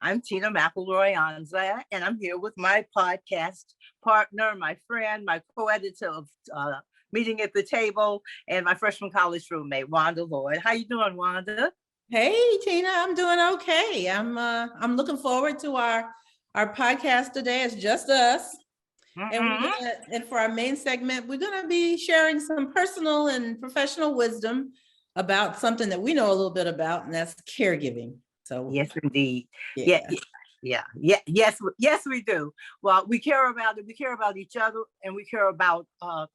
I'm Tina McElroy Anza, and I'm here with my podcast partner, my friend, my co-editor of Meeting at the Table, and my freshman college roommate, Wanda Lloyd. How you doing, Wanda? Hey Tina, I'm doing okay. I'm looking forward to our podcast today. It's just us. And for our main segment, we're gonna be sharing some personal and professional wisdom about something that we know a little bit about, and that's caregiving. So yes, indeed. Yeah. Yes, we do. Well, we care about it. We care about each other, and we care about our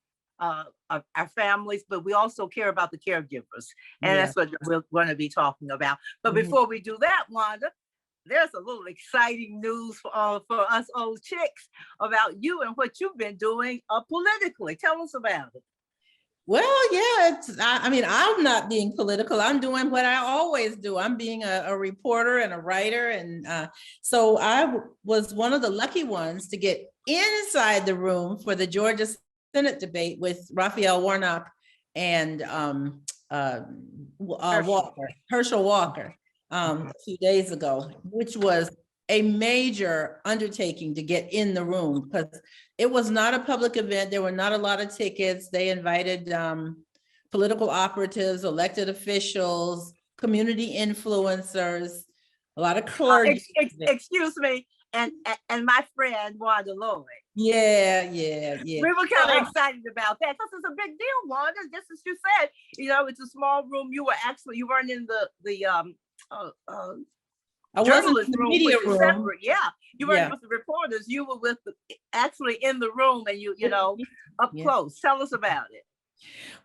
families, but we also care about the caregivers, and that's what we're going to be talking about. But before we do that, Wanda, there's a little exciting news for us old chicks about you and what you've been doing politically. Tell us about it. Well, yeah, I'm not being political. I'm doing what I always do. I'm being a reporter and a writer. And so I was one of the lucky ones to get inside the room for the Georgia Senate debate with Raphael Warnock and Herschel Walker a few days ago, which was a major undertaking to get in the room because it was not a public event. There were not a lot of tickets. They invited political operatives, elected officials, community influencers, a lot of clergy. Excuse me, and my friend Wanda Lloyd. Yeah. We were kind of excited about that because it's a big deal, Wanda. Just as you said, it's a small room. You weren't in the I wasn't in the media room. Separate. Yeah, you weren't with the reporters. You were actually in the room, and you up close. Tell us about it.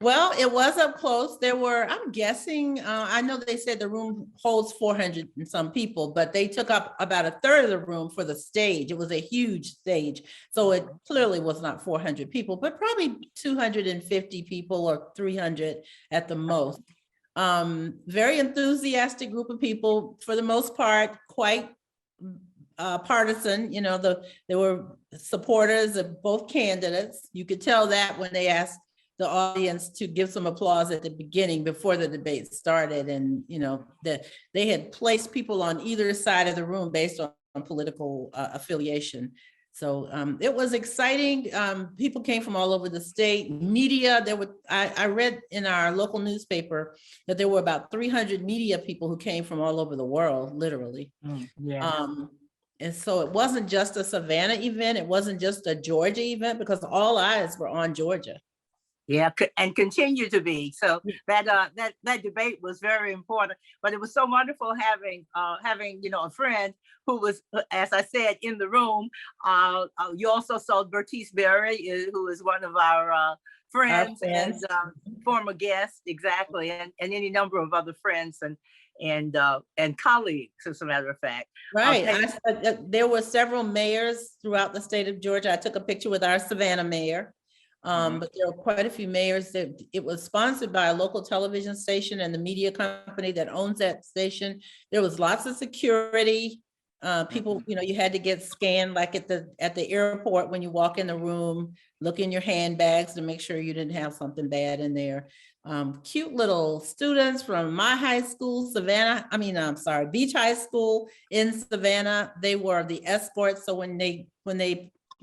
Well, it was up close. There were, I'm guessing, I know they said the room holds 400 and some people, but they took up about a third of the room for the stage. It was a huge stage. So it clearly was not 400 people, but probably 250 people or 300 at the most. Very enthusiastic group of people, for the most part, quite partisan. There were supporters of both candidates. You could tell that when they asked the audience to give some applause at the beginning before the debate started, and that they had placed people on either side of the room based on political affiliation. So it was exciting. People came from all over the state. Media, I read in our local newspaper that there were about 300 media people who came from all over the world, literally. And so it wasn't just a Savannah event. It wasn't just a Georgia event, because all eyes were on Georgia. Yeah, and continue to be. So that debate was very important. But it was so wonderful having a friend who was, as I said, in the room. You also saw Bertice Berry, who is one of our friends and former guest, exactly, and any number of other friends and colleagues, as a matter of fact. Right. There were several mayors throughout the state of Georgia. I took a picture with our Savannah mayor. But there were quite a few mayors. That it was sponsored by a local television station and the media company that owns that station. There was lots of security. People, you had to get scanned like at the airport when you walk in the room, look in your handbags to make sure you didn't have something bad in there. Cute little students from my high school, Beach High School in Savannah. They were the escorts. So when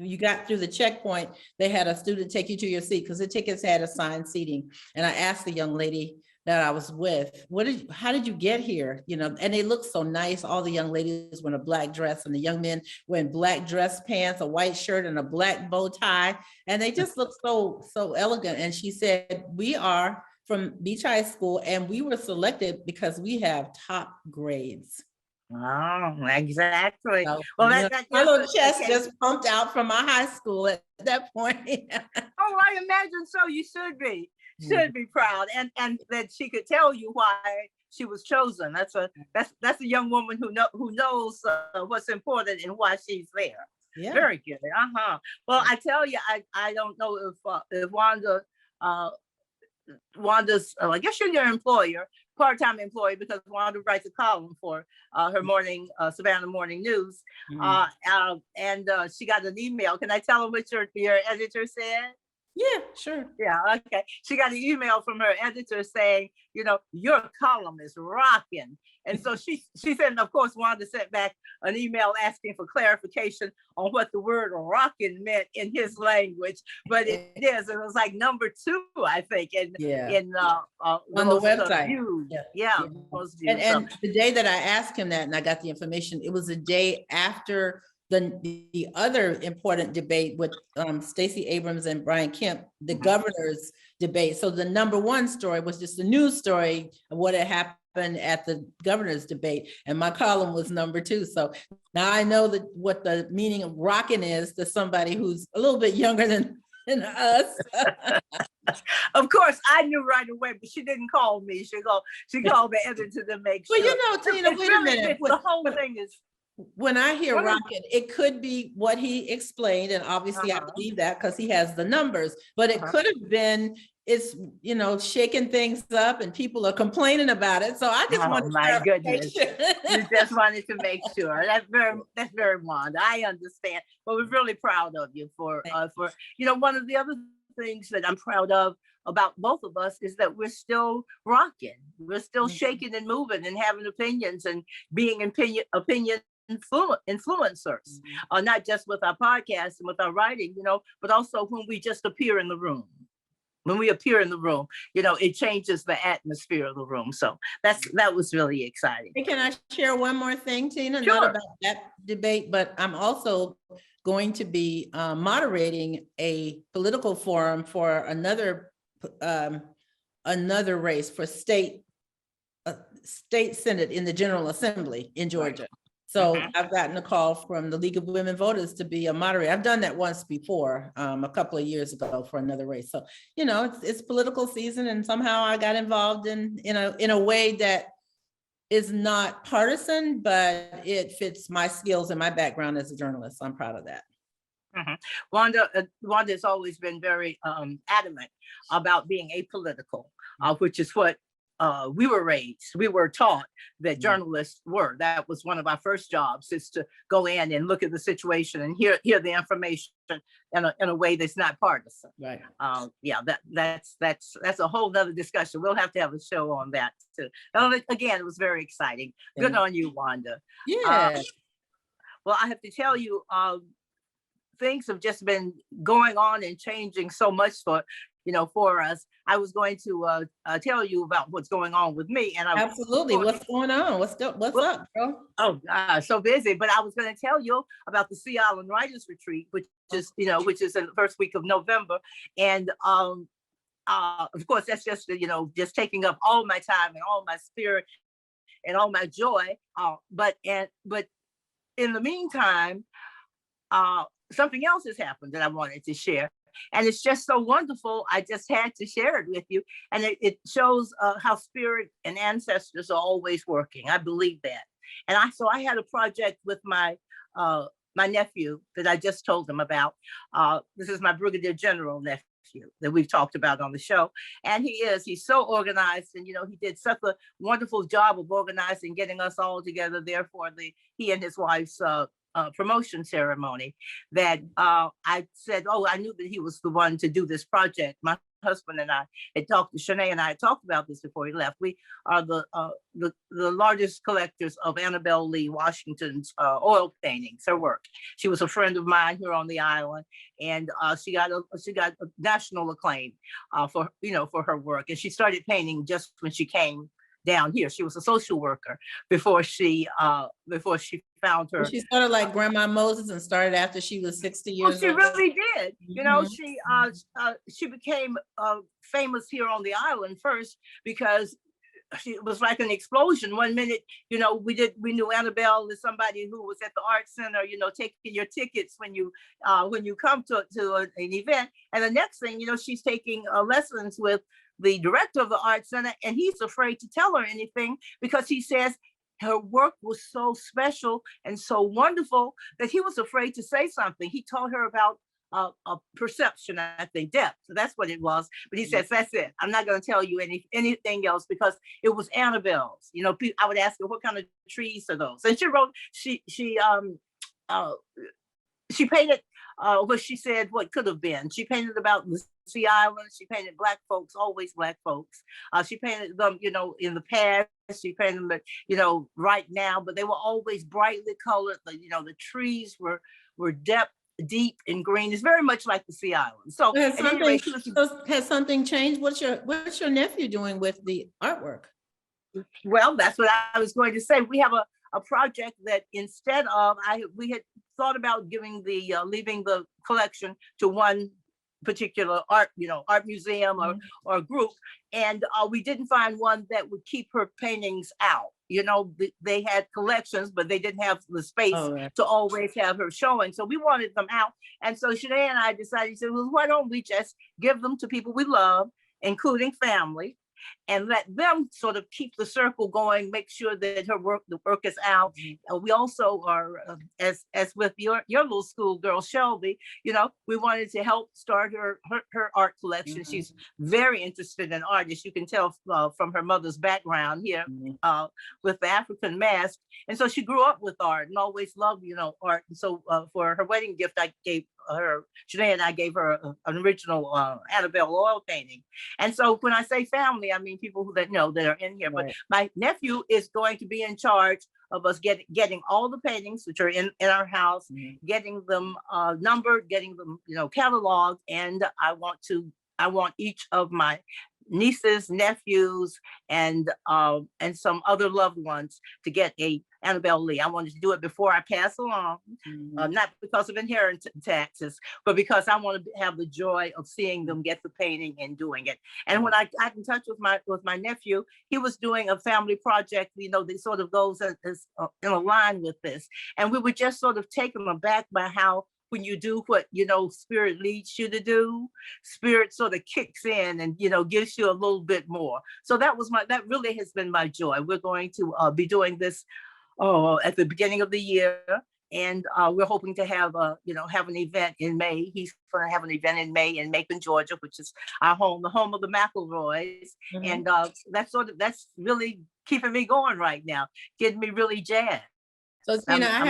you got through the checkpoint, they had a student take you to your seat because the tickets had assigned seating. And I asked the young lady that I was with, how did you get here? And they looked so nice. All the young ladies were in a black dress and the young men were in black dress pants, a white shirt and a black bow tie. And they just looked so elegant. And she said, we are from Beach High School and we were selected because we have top grades. Oh, exactly. So, well, my little chest just pumped out from my high school at that point. Oh, I imagine so. You should be proud, and that she could tell you why she was chosen. That's a young woman who knows what's important and why she's there. Yeah. Very good. Well, I tell you, I don't know if Wanda's, I guess you're your employer, part-time employee, because Wanda writes a column for her morning, Savannah Morning News. And she got an email. Can I tell her what your editor said? Yeah, sure. Yeah, okay. She got an email from her editor saying, your column is rocking. And so she said, and of course, Wanda sent back an email asking for clarification on what the word rocking meant in his language. But it was like number 2, I think, in on the website. Viewed. Yeah. Most viewed. And the day that I asked him that and I got the information, it was the day after the other important debate with Stacey Abrams and Brian Kemp, the governor's debate. So the number 1 story was just a news story of what had happened at the governor's debate, and my column was number 2. So now I know that what the meaning of rocking is to somebody who's a little bit younger than us. Of course, I knew right away, but she didn't call me. She called the editor to make sure. Well, Tina, wait a minute. The whole thing is. When I hear rocking, it could be what he explained, and obviously I believe that because he has the numbers, but it could have been, it's, shaking things up and people are complaining about it. So I just want to. My goodness. You just wanted to make sure. That's very Wanda. I understand, but we're really proud of you for one of the other things that I'm proud of about both of us is that we're still rocking. We're still shaking and moving and having opinions and being opinion influencers, not just with our podcast and with our writing, but also when we just appear in the room. When we appear in the room, it changes the atmosphere of the room. So that was really exciting. Hey, can I share one more thing, Tina? Sure. Not about that debate, but I'm also going to be moderating a political forum for another race for state Senate in the General Assembly in Georgia. So I've gotten a call from the League of Women Voters to be a moderator. I've done that once before, a couple of years ago for another race. So, it's political season, and somehow I got involved in a way that is not partisan, but it fits my skills and my background as a journalist. So I'm proud of that. Wanda has always been very adamant about being apolitical, which is what we were raised. We were taught that journalists were. That was one of our first jobs, is to go in and look at the situation and hear the information in a way that's not partisan. Right. That's a whole nother discussion. We'll have to have a show on that too. Again, it was very exciting. Good on you, Wanda. Yeah. Well, I have to tell you, things have just been going on and changing so much for us. I was going to tell you about what's going on with me, and absolutely. What's going on? What's up, bro? Oh, so busy. But I was going to tell you about the Sea Island Writers Retreat, which is in the first week of November, and of course that's just just taking up all my time and all my spirit and all my joy. But in the meantime, something else has happened that I wanted to share. And it's just so wonderful. I just had to share it with you. And it shows how spirit and ancestors are always working. I believe that. And I had a project with my nephew that I just told him about. This is my Brigadier General nephew that we've talked about on the show. And he's so organized, and he did such a wonderful job of organizing, getting us all together there for he and his wife's promotion ceremony, that I said, I knew that he was the one to do this project. My husband and I had talked to Shanae, and I had talked about this before he left. We are the largest collectors of Annabelle Lee Washington's oil paintings, her work. She was a friend of mine here on the island, and she got a national acclaim for her work. And she started painting just when she came down here. She was a social worker before she found her. She started like Grandma Moses and started after she was 60 years old. She really did. She became famous here on the island first because it was like an explosion. One minute, we knew Annabelle as somebody who was at the art center, taking your tickets when you come to an event, and the next thing she's taking lessons with the director of the art center, and he's afraid to tell her anything because he says her work was so special and so wonderful that he was afraid to say something. He told her about a perception, I think, depth. So that's what it was. But he says, that's it. I'm not going to tell you anything else because it was Annabelle's. I would ask her, what kind of trees are those? And she wrote, she she painted what she said what could have been. She painted about the Sea Islands. She painted Black folks, always Black folks. She painted them, in the past. She painted them, right now. But they were always brightly colored. The trees were deep in green. It's very much like the Sea Islands. So has something changed? What's your nephew doing with the artwork? Well, that's what I was going to say. We have a project that instead of we had thought about leaving the collection to one particular art museum or group, and we didn't find one that would keep her paintings out. They had collections, but they didn't have the space to always have her showing. So we wanted them out, and so Shanae and I decided, well, why don't we just give them to people we love, including family, and let them sort of keep the circle going, make sure that the work is out. We also are, as with your little school girl, Shelby, we wanted to help start her art collection. She's very interested in art, as you can tell from her mother's background here with the African mask. And so she grew up with art and always loved, art. And so for her wedding gift, I gave her, Shanae and I gave her an original Annabelle oil painting. And so when I say family, I mean people that are in here. Right. But my nephew is going to be in charge of us getting all the paintings which are in our house, getting them numbered, getting them cataloged, and I want each of my nieces, nephews, and some other loved ones to get a Annabelle Lee. I wanted to do it before I pass along, not because of inheritance taxes, but because I want to have the joy of seeing them get the painting and doing it. And when I got in touch with my nephew, he was doing a family project, that sort of goes in a line with this. And we were just sort of taken aback by how when you do what spirit leads you to do, spirit sort of kicks in and gives you a little bit more. So that really has been my joy. We're going to be doing this at the beginning of the year, and we're hoping to have have an event in May. He's going to have an event in May in Macon, Georgia, which is our home, the home of the McElroys, and that's really keeping me going right now, getting me really jazzed. So Tina, I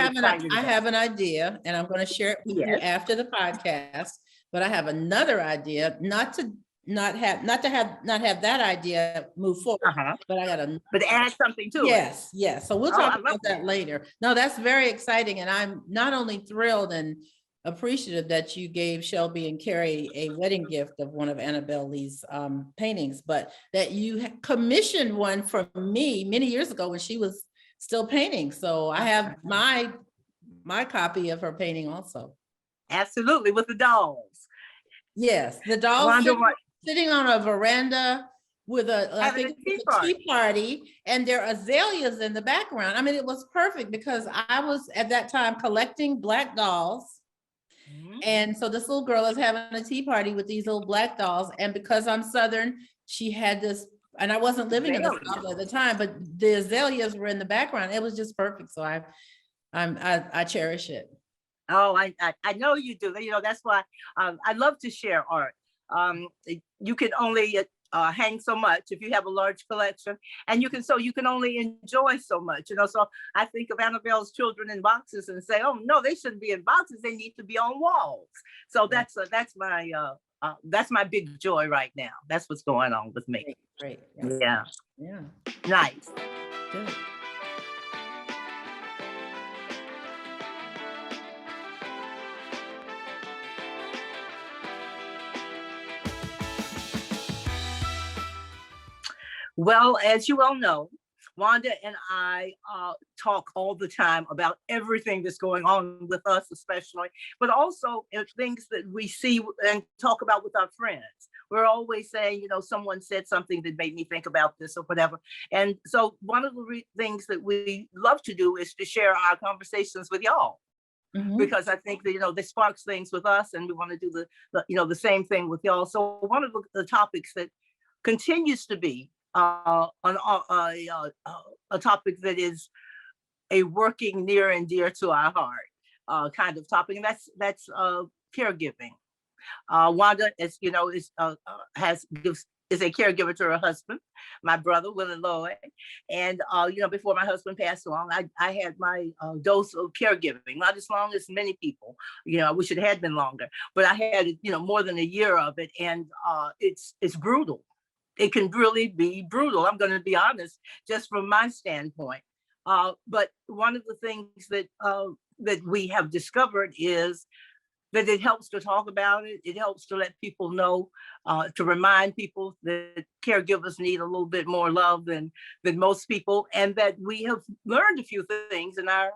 have an idea, and I'm going to share it with you after the podcast. But I have another idea, not to have that idea move forward, but I got to add something to it. Yes. So we'll talk about that later. No, that's very exciting, and I'm not only thrilled and appreciative that you gave Shelby and Carrie a wedding gift of one of Annabelle Lee's paintings, but that you commissioned one for me many years ago when she was still painting. So I have my copy of her painting also. Absolutely, with the dolls. Yes, the dolls sitting on a veranda with a tea party, and there are azaleas in the background. I mean, it was perfect because I was at that time collecting Black dolls. And so this little girl is having a tea party with these little Black dolls. And because I'm Southern, she had this, and I wasn't living in the South at the time, but the azaleas were in the background. It was just perfect. So I cherish it. Oh, I know you do. That's why I love to share art. You can only hang so much if you have a large collection, and you can only enjoy so much. So I think of Annabelle's children in boxes and say, oh no, they shouldn't be in boxes. They need to be on walls. So that's my big joy right now. That's what's going on with me. Great. Yeah. Nice. Good. Well, as you all know, Wanda and I talk all the time about everything that's going on with us, especially, but also things that we see and talk about with our friends. We're always saying, someone said something that made me think about this or whatever. And so one of the things that we love to do is to share our conversations with y'all. Because I think that, this sparks things with us, and we want to do the same thing with y'all. So one of the topics that continues to be a topic that is a working near and dear to our heart kind of topic, and that's caregiving. Wanda, as you know, gives is a caregiver to her husband, my brother, Will and Lloyd. And, before my husband passed along, I had my dose of caregiving, not as long as many people. I wish it had been longer, but I had, more than a year of it. And it's brutal. It can really be brutal. I'm going to be honest, just from my standpoint. But one of the things that we have discovered is that it helps to talk about it. It helps to let people know, to remind people that caregivers need a little bit more love than most people, and that we have learned a few things in our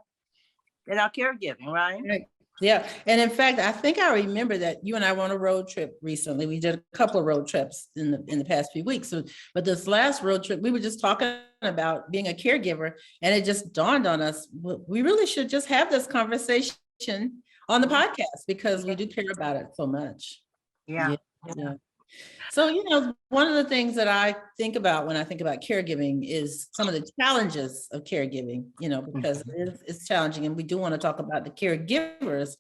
caregiving, right? Right. Yeah. And in fact, I think I remember that you and I were on a road trip recently. We did a couple of road trips in the past few weeks. But this last road trip, we were just talking about being a caregiver, and it just dawned on us, we really should just have this conversation on the podcast, because we do care about it so much. Yeah. So, one of the things that I think about when I think about caregiving is some of the challenges of caregiving, because it's challenging, and we do want to talk about the caregivers.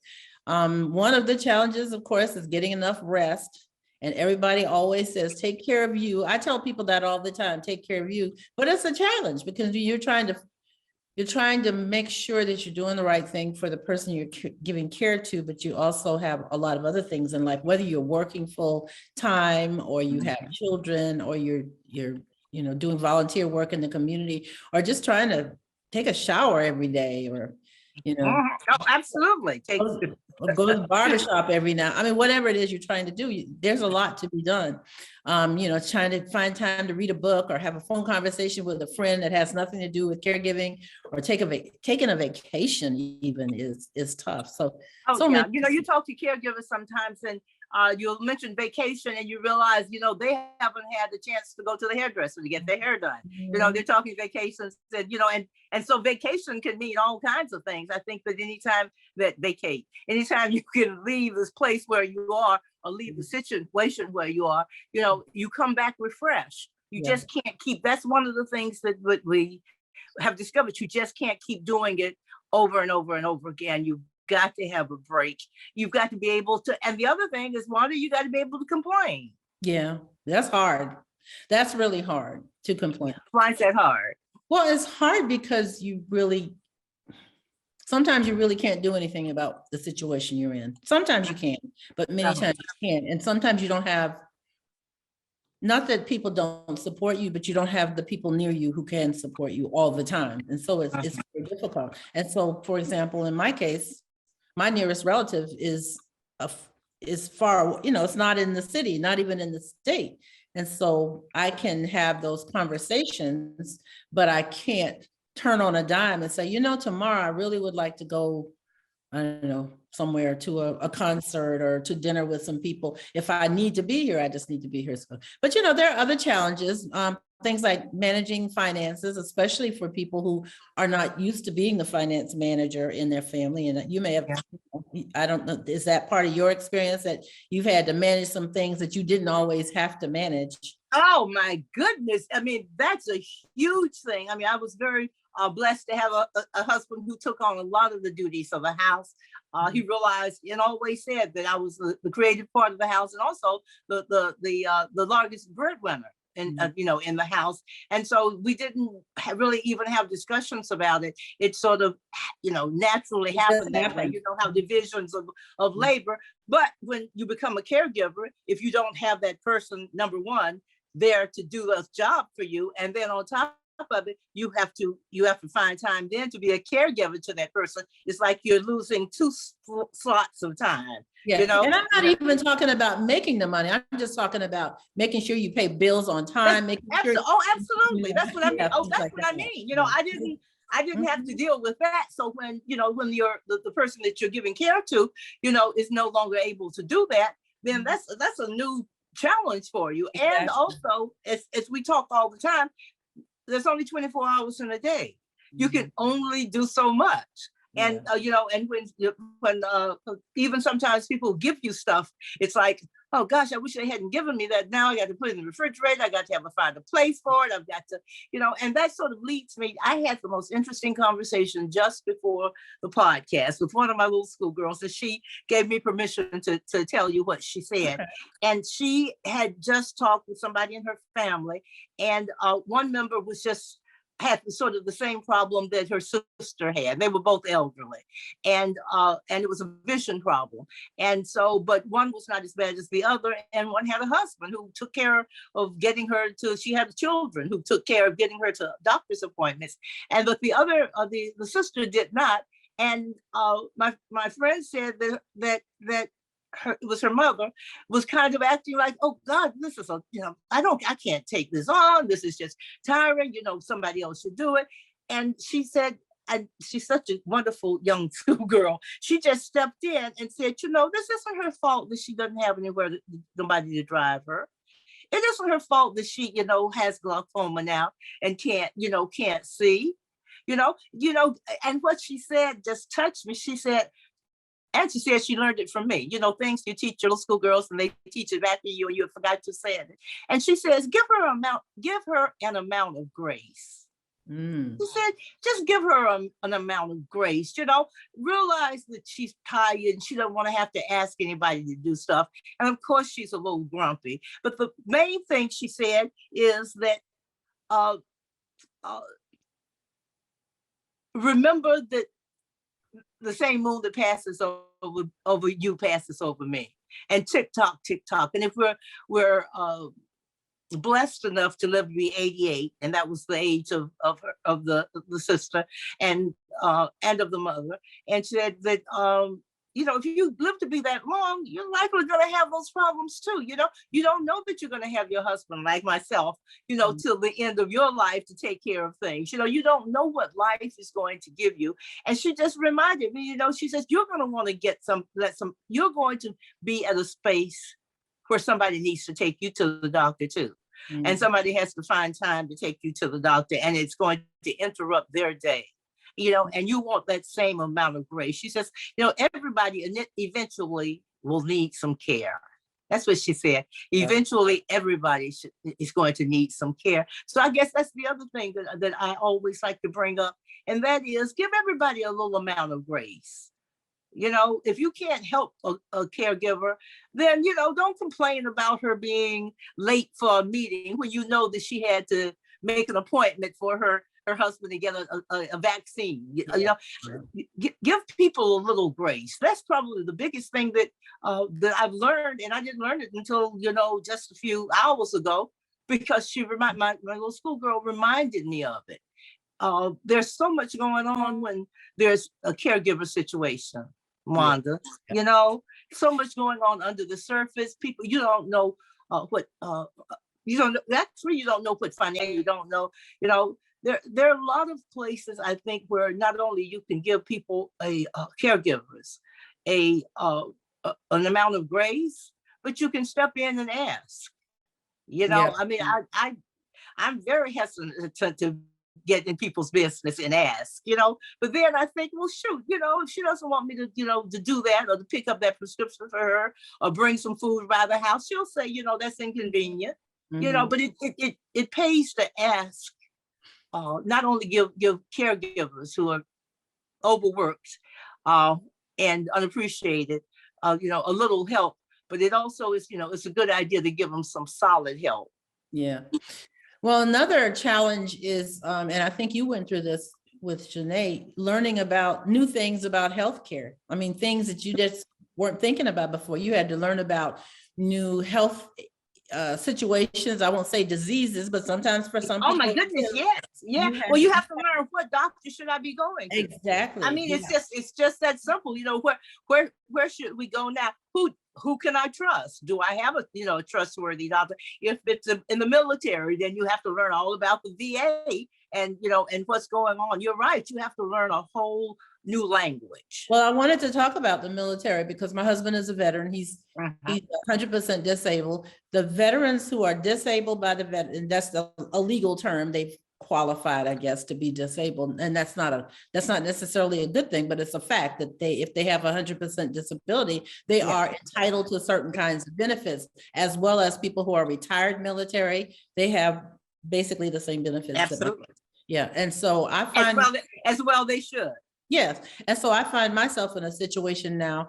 One of the challenges, of course, is getting enough rest. And everybody always says, take care of you. I tell people that all the time, take care of you. But it's a challenge, because you're trying to make sure that you're doing the right thing for the person you're giving care to, but you also have a lot of other things in life, whether you're working full time, or you have children, or you're doing volunteer work in the community, or just trying to take a shower every day, or Oh, absolutely. go to the barbershop every now. I mean, whatever it is you're trying to do, there's a lot to be done. Trying to find time to read a book, or have a phone conversation with a friend that has nothing to do with caregiving, or taking a vacation even is tough. You talk to caregivers sometimes, and you'll mention vacation, and you realize, they haven't had the chance to go to the hairdresser to get their hair done. They're talking vacations, and so vacation can mean all kinds of things. I think that anytime you can leave this place where you are, or leave the situation where you are, you come back refreshed. You just can't keep, that's one of the things that we have discovered. You just can't keep doing it over and over and over again. You've got to have a break. You've got to be able to, and the other thing is, Wanda, you got to be able to complain. Yeah, that's hard. That's really hard to complain. Why is that hard? Well, it's hard because sometimes you really can't do anything about the situation you're in. Sometimes you can, but many times you can't. And sometimes you don't have, not that people don't support you, but you don't have the people near you who can support you all the time. And so it's very difficult. And so, for example, in my case, my nearest relative is far, it's not in the city, not even in the state. And so I can have those conversations, but I can't turn on a dime and say, tomorrow I really would like to go, I don't know, somewhere to a concert or to dinner with some people. If I need to be here, I just need to be here. But, there are other challenges, things like managing finances, especially for people who are not used to being the finance manager in their family. And you may have, I don't know, is that part of your experience, that you've had to manage some things that you didn't always have to manage? Oh my goodness. I mean, that's a huge thing. I mean, I was very blessed to have a husband who took on a lot of the duties of the house. He realized and always said that I was the creative part of the house, and also the largest breadwinner in in the house. And so we didn't really even have discussions about it. It sort of naturally happened that way. How divisions of labor. But when you become a caregiver, if you don't have that person, number one, there to do a job for you, and then on top of it, you have to find time then to be a caregiver to that person. It's like you're losing two slots of time. Yeah. And I'm not even talking about making the money. I'm just talking about making sure you pay bills on time. Absolutely. That's what I mean. That's what I mean. I didn't have to deal with that. So when you're the person that you're giving care to, is no longer able to do that, then that's a new challenge for you. Exactly. And also, as we talk all the time, there's only 24 hours in a day. You can only do so much. And and when even sometimes people give you stuff, it's like, oh gosh, I wish they hadn't given me that. Now I got to put it in the refrigerator. I got to find a place for it. I've got to, and that sort of leads me. I had the most interesting conversation just before the podcast with one of my little schoolgirls, and she gave me permission to tell you what she said. Okay. And she had just talked with somebody in her family, and one member had sort of the same problem that her sister had. They were both elderly, and it was a vision problem. And so, but one was not as bad as the other, and one had a husband who took care of getting her to. She had children who took care of getting her to doctor's appointments, and but the other, the sister did not. And my friend said that it was her mother was kind of acting like, oh God, this is I can't take this on. This is just tiring. Somebody else should do it. And she said, and she's such a wonderful young girl. She just stepped in and said, this isn't her fault that she doesn't have nobody to drive her. It isn't her fault that she, has glaucoma now and can't see, and what she said just touched me. She said, and she said she learned it from me. Things you teach your little school girls and they teach it back to you and you forgot to say it. And she says, give her an amount of grace. She said, just give her an amount of grace, realize that she's tired and she doesn't want to have to ask anybody to do stuff. And of course she's a little grumpy. But the main thing she said is that remember that the same moon that passes over you passes over me, and tick tock. And if we're blessed enough to live to be 88, and that was the age of the sister and of the mother, and she said that if you live to be that long, you're likely going to have those problems too. You don't know that you're going to have your husband like myself, till the end of your life to take care of things. You don't know what life is going to give you. And she just reminded me, she says, you're going to want to you're going to be at a space where somebody needs to take you to the doctor too. Mm-hmm. And somebody has to find time to take you to the doctor, and it's going to interrupt their day. And you want that same amount of grace. She says, everybody eventually will need some care. That's what she said. Eventually, everybody is going to need some care. So I guess that's the other thing that I always like to bring up. And that is, give everybody a little amount of grace. If you can't help a caregiver, then, don't complain about her being late for a meeting when you know that she had to make an appointment for her husband to get a vaccine. Give people a little grace. That's probably the biggest thing that I've learned, and I didn't learn it until just a few hours ago, because my little schoolgirl reminded me of it. There's so much going on when there's a caregiver situation, Wanda. So much going on under the surface. People, you don't know what you don't know. That's where you don't know what financial. You don't know. There are a lot of places, I think, where not only you can give people caregivers an amount of grace, but you can step in and ask. I mean, I'm very hesitant to get in people's business and ask, but then I think, well, shoot, if she doesn't want me to, to do that, or to pick up that prescription for her, or bring some food by the house, she'll say, that's inconvenient, but it pays to ask. Not only give caregivers who are overworked and unappreciated, a little help, but it also is, it's a good idea to give them some solid help. Yeah. Well, another challenge is, and I think you went through this with Janae, learning about new things about healthcare. I mean, things that you just weren't thinking about before. You had to learn about new health situations. I won't say diseases, but sometimes for some people. Oh my goodness, yes. Yeah. Well, you have to learn what doctor should I be going to. Exactly. I mean, it's just that simple. Where should we go now? Who can I trust? Do I have a trustworthy doctor? If it's in the military, then you have to learn all about the VA and and what's going on. You're right. You have to learn a whole new language. Well, I wanted to talk about the military because my husband is a veteran. He's 100% disabled. The veterans who are disabled by the veteran, that's a legal term. They've qualified, I guess, to be disabled. And that's not necessarily a good thing, but it's a fact that if they have 100% disability, they are entitled to certain kinds of benefits, as well as people who are retired military. They have basically the same benefits. Absolutely. Yeah. And so I find as well they should. Yes. And so I find myself in a situation now,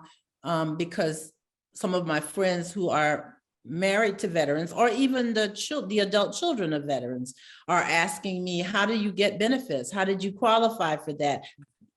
because some of my friends who are married to veterans, or even the adult children of veterans, are asking me, how do you get benefits? How did you qualify for that?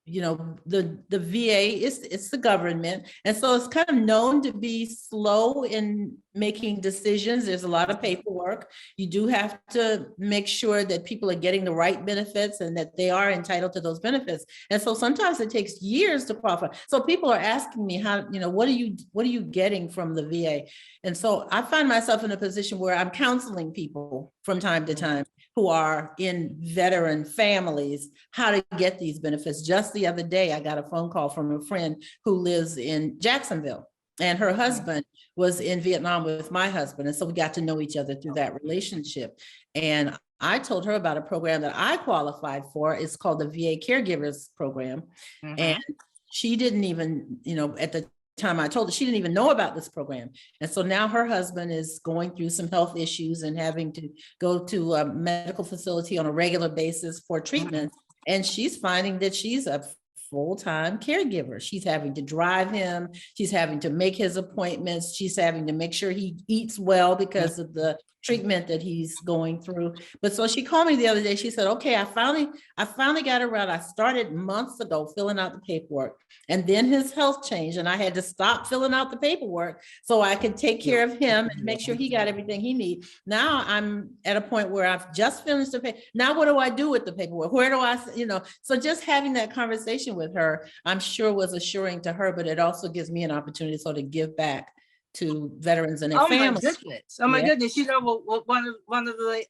You know, the VA it's the government. And so it's kind of known to be slow in making decisions. There's a lot of paperwork. You do have to make sure that people are getting the right benefits and that they are entitled to those benefits. And so sometimes it takes years to qualify. So people are asking me, how, you know, what are you getting from the VA? And so I find myself in a position where I'm counseling people from time to time who are in veteran families, how to get these benefits. Just the other day, I got a phone call from a friend who lives in Jacksonville, and her husband was in Vietnam with my husband. And so we got to know each other through that relationship. And I told her about a program that I qualified for. It's called the VA Caregivers Program. And she didn't even, you know, at the time I told her, she didn't even know about this program. And so now her husband is going through some health issues and having to go to a medical facility on a regular basis for treatment. And she's finding that she's a full-time caregiver. She's having to drive him. She's having to make his appointments. She's having to make sure he eats well because of the treatment that he's going through. But so she called me the other day. She said, okay, I finally got around. I started months ago filling out the paperwork, and then his health changed and I had to stop filling out the paperwork so I could take care of him and make sure he got everything he needs. Now I'm at a point where I've just finished the paper. Now what do I do with the paperwork? Where do I, you know, so just having that conversation with her, I'm sure was assuring to her, but it also gives me an opportunity to sort of give back to veterans and their families. My goodness. Oh my goodness. You know, one of the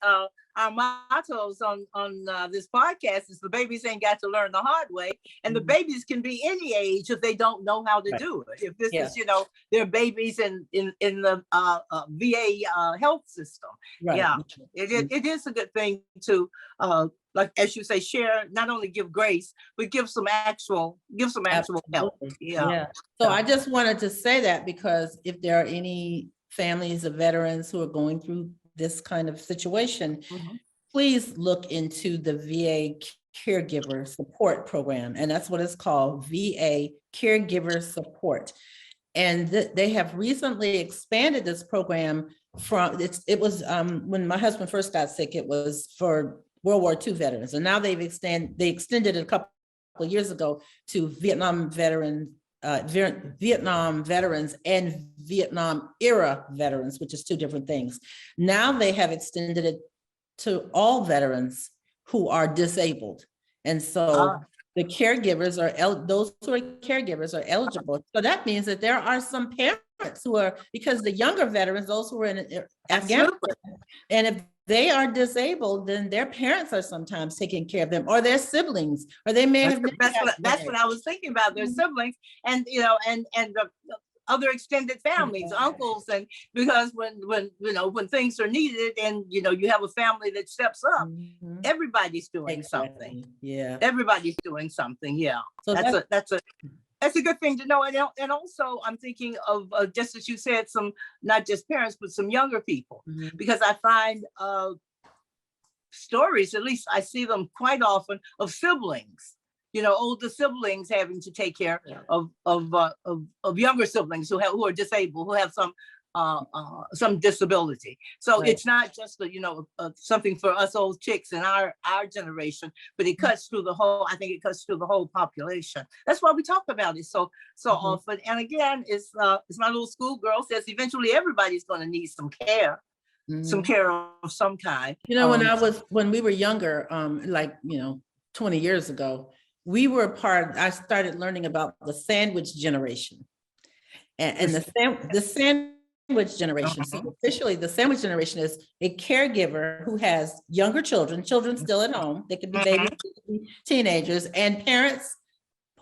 our mottos on this podcast is the babies ain't got to learn the hard way. And the babies can be any age if they don't know how to do it. If this is, you know, they're babies in the VA health system. Yeah, it is a good thing to like, as you say, share, not only give grace, but give some actual help. Yeah. So I just wanted to say that, because if there are any families of veterans who are going through this kind of situation, please look into the VA Caregiver Support Program. And that's what it's called, VA Caregiver Support. And they have recently expanded this program from, it was when my husband first got sick, it was for World War II veterans. And now they extended it a couple of years ago to Vietnam veterans and Vietnam era veterans, which is two different things. Now they have extended it to all veterans who are disabled. And so the caregivers those who are caregivers are eligible. So that means that there are some parents who are, because the younger veterans, those who are in Afghanistan, and if they are disabled, then their parents are sometimes taking care of them, or their siblings, or they may have. That's what I was thinking about. Their siblings, and you know, and the other extended families, uncles, and because when you know, when things are needed, and you know, you have a family that steps up, everybody's doing something. Yeah, everybody's doing something. Yeah, so that's a good thing to know. And also I'm thinking of, just as you said, some, not just parents, but some younger people, because I find stories, at least I see them quite often, of siblings, you know, older siblings having to take care of younger siblings who are disabled, who have some disability. So it's not just something for us old chicks in our generation, but it cuts through the whole. I think it cuts through the whole population. That's why we talk about it so often. And again, it's my little schoolgirl says eventually everybody's going to need some care. Some care of some kind. You know, when we were younger, 20 years ago, I started learning about the sandwich generation, and the sandwich generation. So officially, the sandwich generation is a caregiver who has younger children still at home. They could be babies, teenagers, and parents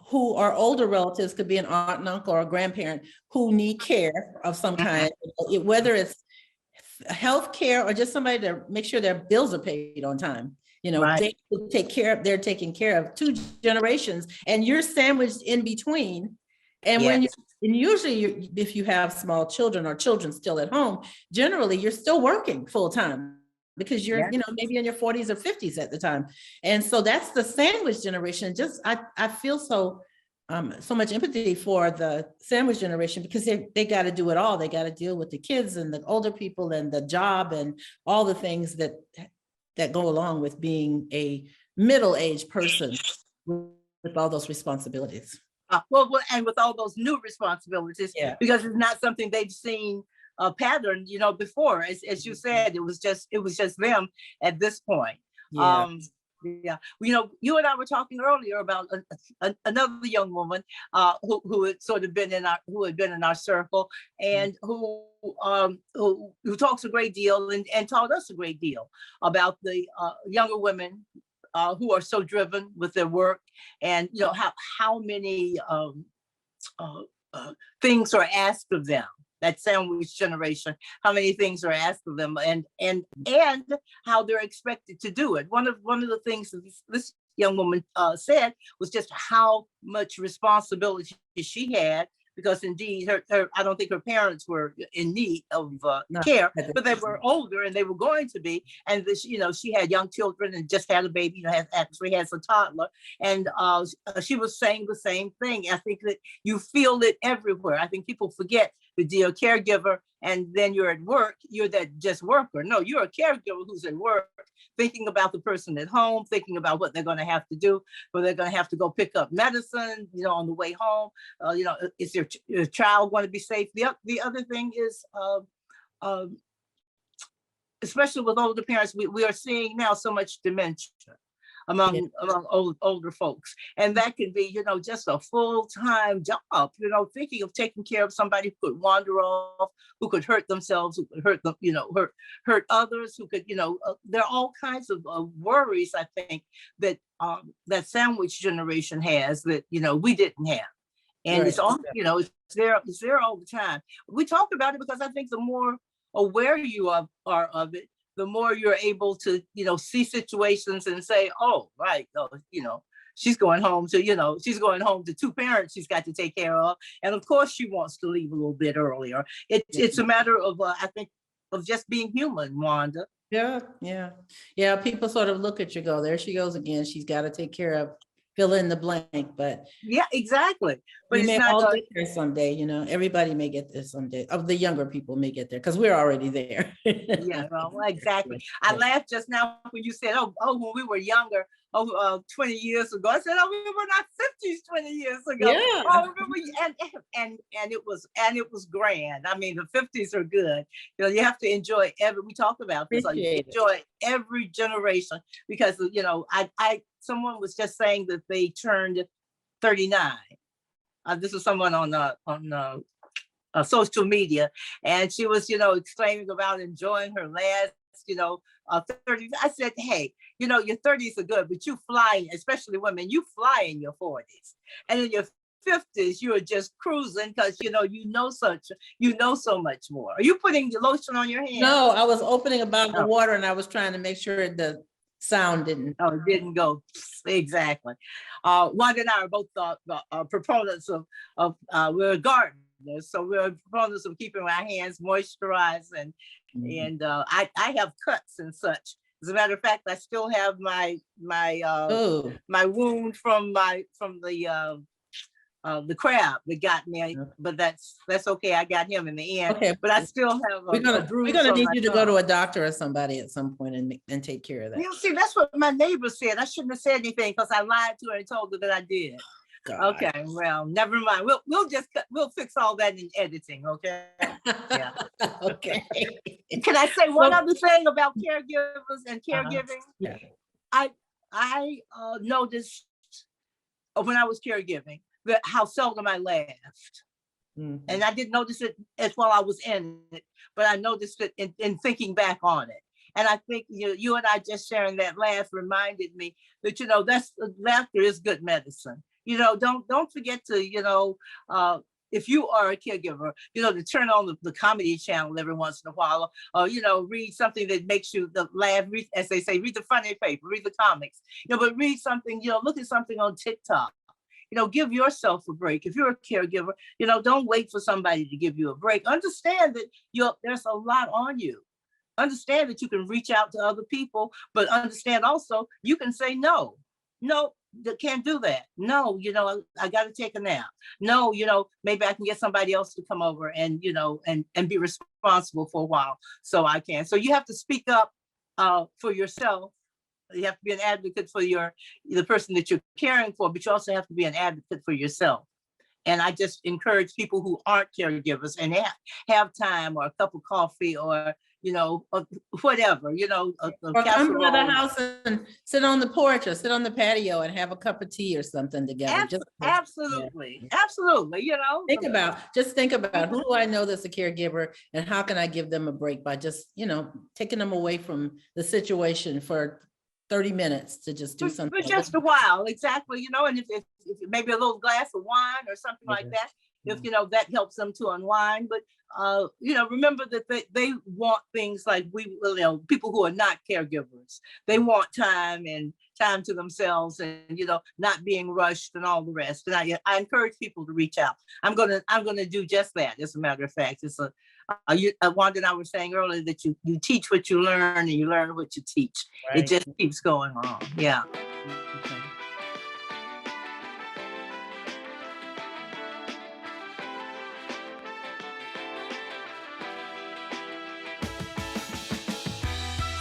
who are older relatives, could be an aunt and uncle or a grandparent who need care of some kind, whether it's health care or just somebody to make sure their bills are paid on time. Right. they take care of, they're taking care of 2 generations, and you're sandwiched in between. And when you, Yes. and usually if you have small children or children still at home, generally you're still working full time because you're, Yes. maybe in your 40s or 50s at the time. And so that's the sandwich generation. Just, I feel so much empathy for the sandwich generation, because they got to do it all. They got to deal with the kids and the older people and the job and all the things that go along with being a middle-aged person with all those responsibilities. And with all those new responsibilities, Yeah. because it's not something they've seen a pattern, before. As you said, it was just them at this point. Yeah. Yeah, you and I were talking earlier about another young woman who had sort of been in our circle, and who talks a great deal and taught us a great deal about the younger women who are so driven with their work, and how many things are asked of them. That sandwich generation, how many things are asked of them, and how they're expected to do it. One of the things that this young woman said was just how much responsibility she had, because indeed I don't think her parents were in need of care, but they were older and they were going to be. And this, she had young children and just had a baby, actually has a toddler. And she was saying the same thing. I think that you feel it everywhere. I think people forget that you're a caregiver and then you're at work, you're that just worker. No, you're a caregiver who's at work, thinking about the person at home, thinking about what they're going to have to do, whether they're going to have to go pick up medicine, on the way home. Is your child going to be safe? The other thing is, especially with older parents, we are seeing now so much dementia among older folks, and that can be just a full-time job, thinking of taking care of somebody who could wander off, who could hurt themselves, who could hurt them, hurt others, who could, there are all kinds of worries, I think, that that sandwich generation has that we didn't have. And right. It's all, it's there all the time. We talk about it because I think the more aware you are of it, the more you're able to, see situations and say, oh, right, she's going home to, she's going home to 2 parents she's got to take care of. And of course she wants to leave a little bit earlier. It's a matter of, I think, of just being human, Wanda. Yeah. People sort of look at you, go, there she goes again. She's got to take care of, fill in the blank, but yeah, exactly. But we may all get there someday, everybody may get there someday. Of the younger people may get there because we're already there. Yeah, well, exactly. I laughed just now when you said, oh, when we were younger, 20 years ago. I said, oh, we were in our 50s 20 years ago. Yeah. Oh, and it was grand. I mean, the 50s are good. You have to enjoy we talk about this. Enjoy every generation, because someone was just saying that they turned 39. This is someone on social media, and she was, exclaiming about enjoying her last, 30s. I said, hey, your 30s are good, but you fly, especially women, you fly in your 40s, and in your 50s, you are just cruising because you know so much more. Are you putting the lotion on your hands? No, I was opening a bottle of water and I was trying to make sure the sound didn't. Oh, it didn't go. Exactly. Wanda and I are both proponents of we're gardeners, so we're proponents of keeping our hands moisturized, and I have cuts and such. As a matter of fact, I still have my wound from the crab that got me, but that's okay. I got him in the end. Okay, but I still have we're gonna need you to go to a doctor or somebody at some point and take care of that. See, that's what my neighbor said. I shouldn't have said anything because I lied to her and told her that I did. God. Okay, well, never mind. We'll fix all that in editing. Okay. Yeah. Okay. Can I say one other thing about caregivers and caregiving? Yeah. I noticed when I was caregiving how seldom I laughed. Mm-hmm. And I didn't notice it as while I was in it, but I noticed it in thinking back on it. And I think you and I just sharing that laugh reminded me that that's laughter is good medicine. Don't forget to if you are a caregiver, to turn on the comedy channel every once in a while, or, read something that makes you laugh, read, as they say, read the funny paper, read the comics, but read something, look at something on TikTok. Give yourself a break. If you're a caregiver, don't wait for somebody to give you a break. Understand that there's a lot on you. Understand that you can reach out to other people, but understand also you can say no. No, can't do that. No, I got to take a nap. No, maybe I can get somebody else to come over and, and be responsible for a while so I can. So you have to speak up for yourself. You have to be an advocate for the person that you're caring for, but you also have to be an advocate for yourself. And I just encourage people who aren't caregivers and have time, or a cup of coffee, or whatever, or come to the house and sit on the porch or sit on the patio and have a cup of tea or something together. Absolutely. Absolutely. Just think about who do I know that's a caregiver, and how can I give them a break by just, taking them away from the situation for 30 minutes to just do something. For just a while, exactly, and if maybe a little glass of wine or something like that, if that helps them to unwind. But remember that they want things like people who are not caregivers, they want time to themselves, and not being rushed and all the rest. And I encourage people to reach out. I'm gonna do just that. As a matter of fact, it's Wanda and I were saying earlier that you teach what you learn, and you learn what you teach. Right. It just keeps going on. Yeah. Okay.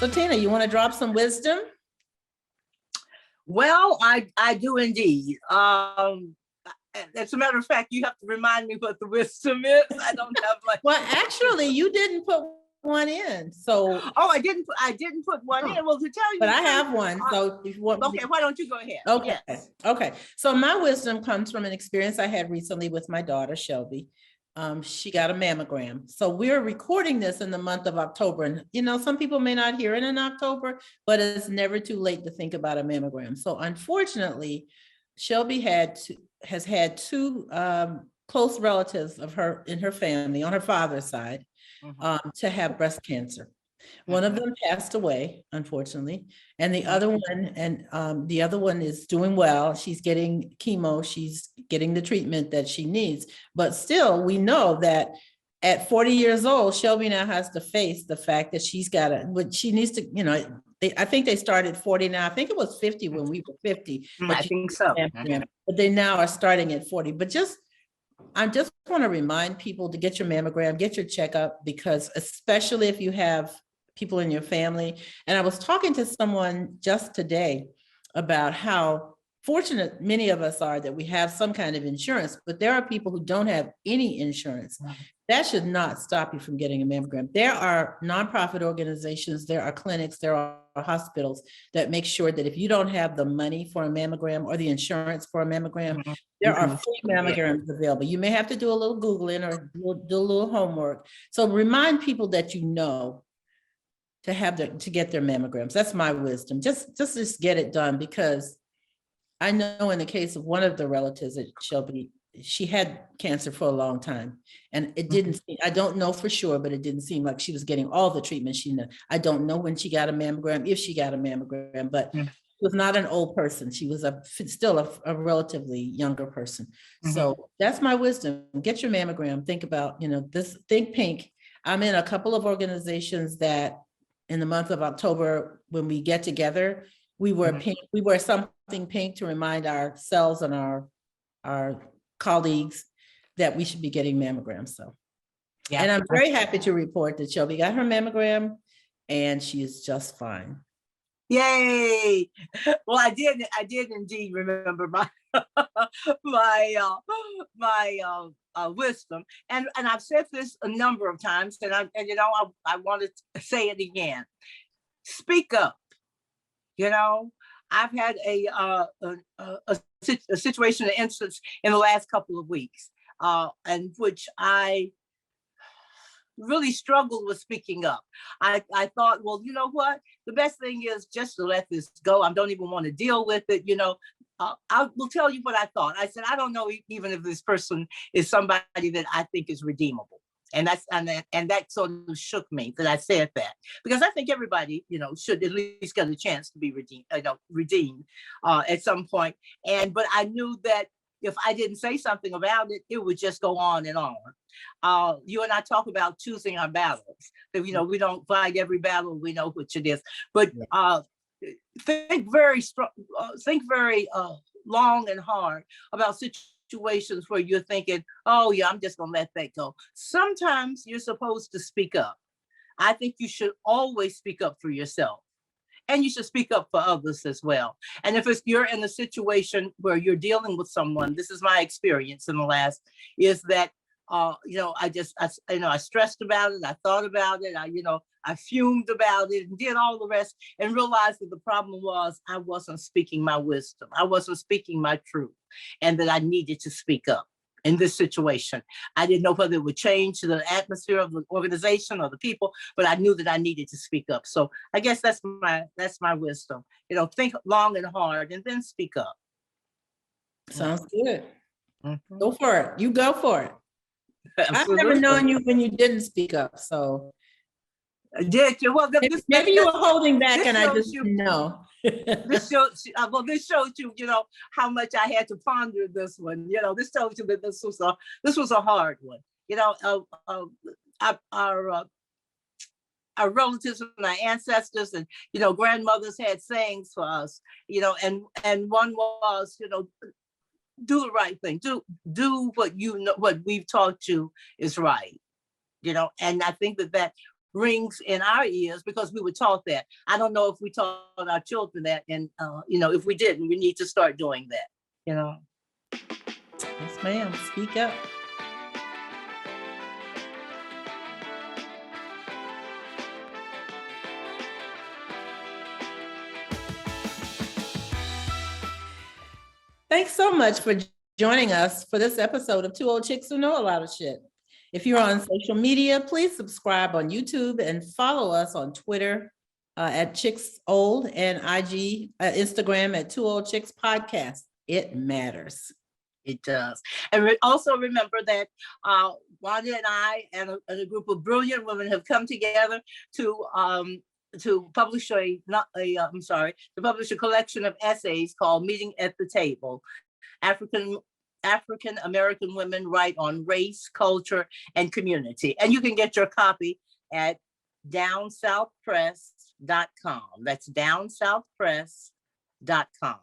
So Tina, you want to drop some wisdom? Well, I do indeed. As a matter of fact, you have to remind me what the wisdom is. I don't have my. Well, actually, you didn't put one in. So. Oh, I didn't put one in. Well, to tell you. But I have one. So if you want. Okay, why don't you go ahead? Okay. Yes. Okay. So my wisdom comes from an experience I had recently with my daughter, Shelby. She got a mammogram. So we're recording this in the month of October. And, some people may not hear it in October, but it's never too late to think about a mammogram. So unfortunately, Shelby has had two close relatives of her in her family on her father's side to have breast cancer. One of them passed away, unfortunately, and the other one is doing well. She's getting chemo. She's getting the treatment that she needs. But still, we know that at 40 years old, Shelby now has to face the fact that she needs to, I think they started 40 now. I think it was 50 when we were 50. I think so. But they now are starting at 40. But I just want to remind people to get your mammogram, get your checkup, because especially if you have people in your family. And I was talking to someone just today about how fortunate many of us are that we have some kind of insurance, but there are people who don't have any insurance. That should not stop you from getting a mammogram. There are nonprofit organizations, there are clinics, there are hospitals that make sure that if you don't have the money for a mammogram or the insurance for a mammogram, there are free mammograms available. You may have to do a little Googling or do a little homework. So remind people that to get their mammograms. That's my wisdom. Just get it done, because I know in the case of one of the relatives at Shelby, she had cancer for a long time, and it didn't. I don't know for sure, but it didn't seem like she was getting all the treatment she needed. I don't know when she got a mammogram, if she got a mammogram, but she was not an old person. She was still a relatively younger person. So that's my wisdom. Get your mammogram. Think about think pink. I'm in a couple of organizations that, in the month of October, when we get together, we wear pink. We wear something pink to remind ourselves and our colleagues that we should be getting mammograms. So, and I'm very happy to report that Shelby got her mammogram, and she is just fine. Yay! Well, I did indeed remember my wisdom, and I've said this a number of times, and I want to say it again. Speak up. I've had a situation, an instance in the last couple of weeks, in which I really struggled with speaking up. I thought, well, you know what? The best thing is just to let this go. I don't even want to deal with it. I will tell you what I thought. I said, I don't know even if this person is somebody that I think is redeemable. And that sort of shook me that I said that, because I think everybody, should at least get a chance to be redeemed at some point. But I knew that if I didn't say something about it, it would just go on and on. You and I talk about choosing our battles. We don't fight every battle. We know which it is, but think very strong, think very long and hard about situations where you're thinking, oh yeah, I'm just gonna let that go. Sometimes you're supposed to speak up. I think you should always speak up for yourself, and you should speak up for others as well. And if you're in a situation where you're dealing with someone, this is my experience in the last, is that I stressed about it, I thought about it, I fumed about it and did all the rest, and realized that the problem was I wasn't speaking my wisdom. I wasn't speaking my truth, and that I needed to speak up in this situation. I didn't know whether it would change the atmosphere of the organization or the people, but I knew that I needed to speak up. So I guess that's my wisdom. Think long and hard and then speak up. Sounds good. Mm-hmm. Go for it. You go for it. Absolutely. I've never known you when you didn't speak up. So did you? Well, maybe you were holding back and I just didn't know. This shows you, how much I had to ponder this one. This tells you that this was a hard one. Our relatives and our ancestors and grandmothers had sayings for us. And one was, do the right thing. Do what we've taught you is right. And I think that rings in our ears because we were taught that. I don't know if we taught our children that, and if we didn't, we need to start doing that. Yes, ma'am. Speak up. Thanks so much for joining us for this episode of Two Old Chicks Who Know a Lot of Shit. If you're on social media, please subscribe on YouTube and follow us on Twitter at Chicks Old and IG, Instagram at Two Old Chicks Podcast. It matters. It does. And also remember that Wanda and I and a group of brilliant women have come together to publish to publish a collection of essays called Meeting at the Table. African American women write on race, culture, and community. And you can get your copy at downsouthpress.com. That's downsouthpress.com.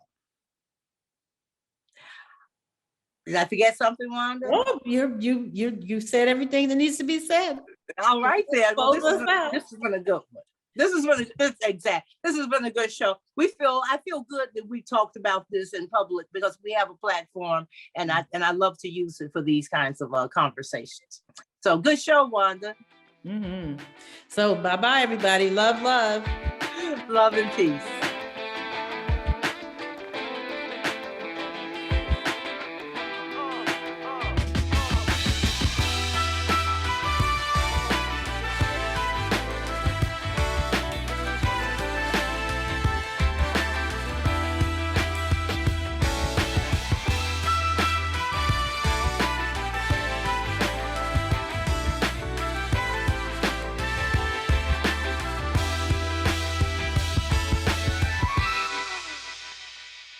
Did I forget something, Wanda? Oh, you said everything that needs to be said. All right, then. Well, this has been a good one. This has been a good show. I feel good that we talked about this in public because we have a platform, and I love to use it for these kinds of conversations. So good show, Wanda. Mm-hmm. So bye-bye, everybody. Love. Love and peace.